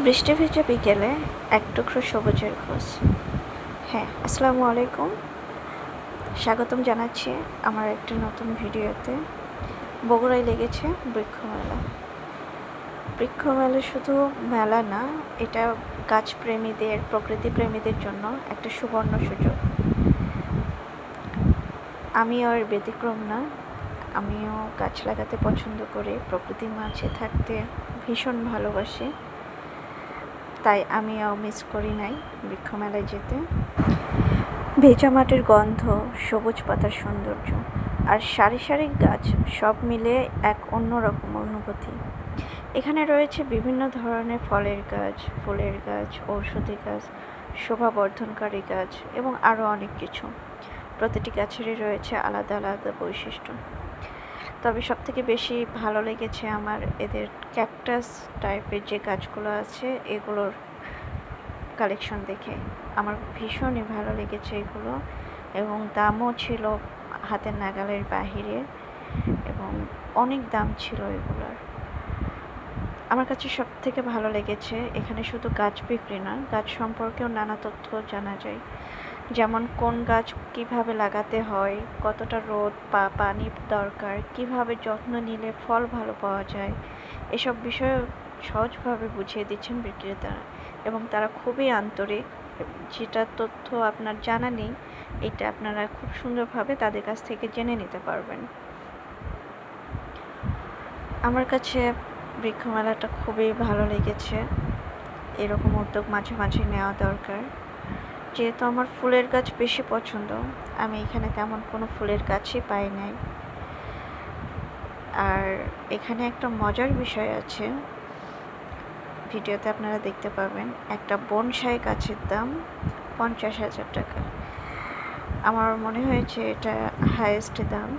বৃষ্টি ভেজা বিকেলে এক টুকরো সবুজের খোঁজ। হ্যাঁ, আসসালামু আলাইকুম। স্বাগতম জানাচ্ছি আমার একটি নতুন ভিডিওতে। বগুড়ায় লেগেছে বৃক্ষমেলা। বৃক্ষমেলা শুধু মেলা না, এটা গাছপ্রেমীদের, প্রকৃতিপ্রেমীদের জন্য একটা সুবর্ণ সুযোগ। আমিও এর ব্যতিক্রম না। আমিও গাছ লাগাতে পছন্দ করি, প্রকৃতির মাঝে থাকতে ভীষণ ভালোবাসি। তাই আমিও মিস করি নাই বৃক্ষমেলায় যেতে। ভেজা মাটির গন্ধ, সবুজ পাতার সৌন্দর্য আর সারি সারি গাছ সব মিলে এক অন্যরকম অনুভূতি। এখানে রয়েছে বিভিন্ন ধরনের ফলের গাছ, ফুলের গাছ, ঔষধি গাছ, শোভাবর্ধনকারী গাছ এবং আরও অনেক কিছু। প্রতিটি গাছেরই রয়েছে আলাদা আলাদা বৈশিষ্ট্য। তবে সবথেকে বেশি ভালো লেগেছে আমার এদের ক্যাকটাস টাইপের যে গাছগুলো আছে এগুলোর কালেকশন দেখে। আমার ভীষণই ভালো লেগেছে এগুলো, এবং দামও ছিল হাতের নাগালের বাহিরে, এবং অনেক দাম ছিল এগুলোর। আমার কাছে সব থেকে ভালো লেগেছে এখানে শুধু গাছ বিক্রি না, গাছ সম্পর্কেও নানা তথ্য জানা যায়। যেমন কোন গাছ কিভাবে লাগাতে হয়, কতটা রোদ বা পানি দরকার, কিভাবে যত্ন নিলে ফল ভালো পাওয়া যায়, এসব বিষয়ে সহজভাবে বুঝিয়ে দিচ্ছেন বিক্রেতারা, এবং তারা খুবই আন্তরিক। যেটা তথ্য আপনার জানা নেই, এটা আপনারা খুব সুন্দরভাবে তাদের কাছ থেকে জেনে নিতে পারবেন। আমার কাছে বৃক্ষমেলাটা খুবই ভালো লেগেছে। এরকম উদ্যোগ মাঝে মাঝে নেওয়া দরকার। যেহেতু আমার ফুলের গাছ বেশি পছন্দ, আমি এখানে তেমন কোনো ফুলের গাছই পাই নাই। আর এখানে একটা মজার বিষয় আছে, ভিডিওতে আপনারা দেখতে পাবেন। একটা বনসাই গাছের দাম 50,000 টাকা। আমার মনে হয়েছে এটা হাইয়েস্ট দাম।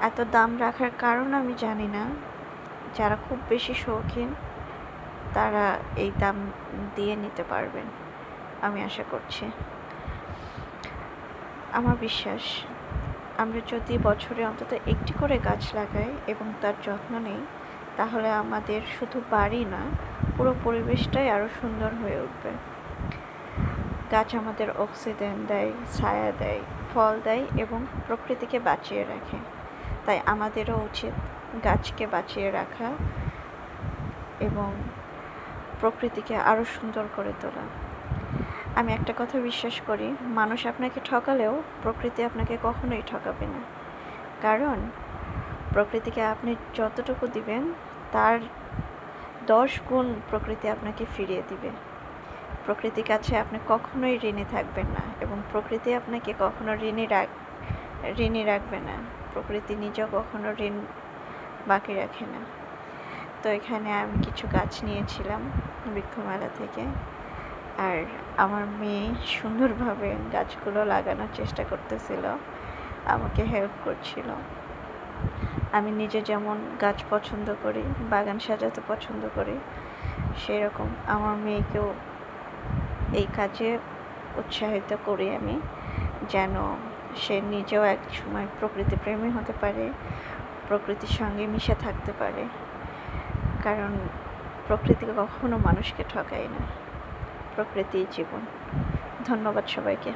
এত দাম রাখার কারণ আমি জানি না। যারা খুব বেশি শৌখিন তারা এই দাম দিয়ে নিতে পারবেন, আমি আশা করছি। আমার বিশ্বাস, আমরা যদি বছরে অন্তত একটি করে গাছ লাগাই এবং তার যত্ন নিই, তাহলে আমাদের শুধু বাড়ি না, পুরো পরিবেশটাই আরও সুন্দর হয়ে উঠবে। গাছ আমাদের অক্সিজেন দেয়, ছায়া দেয়, ফল দেয় এবং প্রকৃতিকে বাঁচিয়ে রাখে। তাই আমাদেরও উচিত গাছকে বাঁচিয়ে রাখা এবং প্রকৃতিকে আরও সুন্দর করে তোলা। আমি একটা কথা বিশ্বাস করি, মানুষ আপনাকে ঠকালেও প্রকৃতি আপনাকে কখনোই ঠকাবে না। কারণ প্রকৃতিকে আপনি যতটুকু দিবেন তার 10 গুণ প্রকৃতি আপনাকে ফিরিয়ে দিবে। প্রকৃতির কাছে আপনি কখনোই ঋণী থাকবেন না, এবং প্রকৃতি আপনাকে কখনো ঋণী রাখবে না। প্রকৃতি নিজেও কখনো ঋণ বাকি রাখে না। তো এখানে আমি কিছু গাছ নিয়েছিলাম বৃক্ষমেলা থেকে, আর আমার মেয়ে সুন্দরভাবে গাছগুলো লাগানোর চেষ্টা করতেছিল, আমাকে হেল্প করছিল। আমি নিজে যেমন গাছ পছন্দ করি, বাগান সাজাতে পছন্দ করি, সেরকম আমার মেয়েকেও এই কাজে উৎসাহিত করি আমি, যেন সে নিজেও এক সময় প্রকৃতিপ্রেমী হতে পারে, প্রকৃতির সঙ্গে মিশে থাকতে পারে। কারণ প্রকৃতি কখনো মানুষকে ঠকায় না, প্রকৃতিই জীবন। ধন্যবাদ সবাইকে।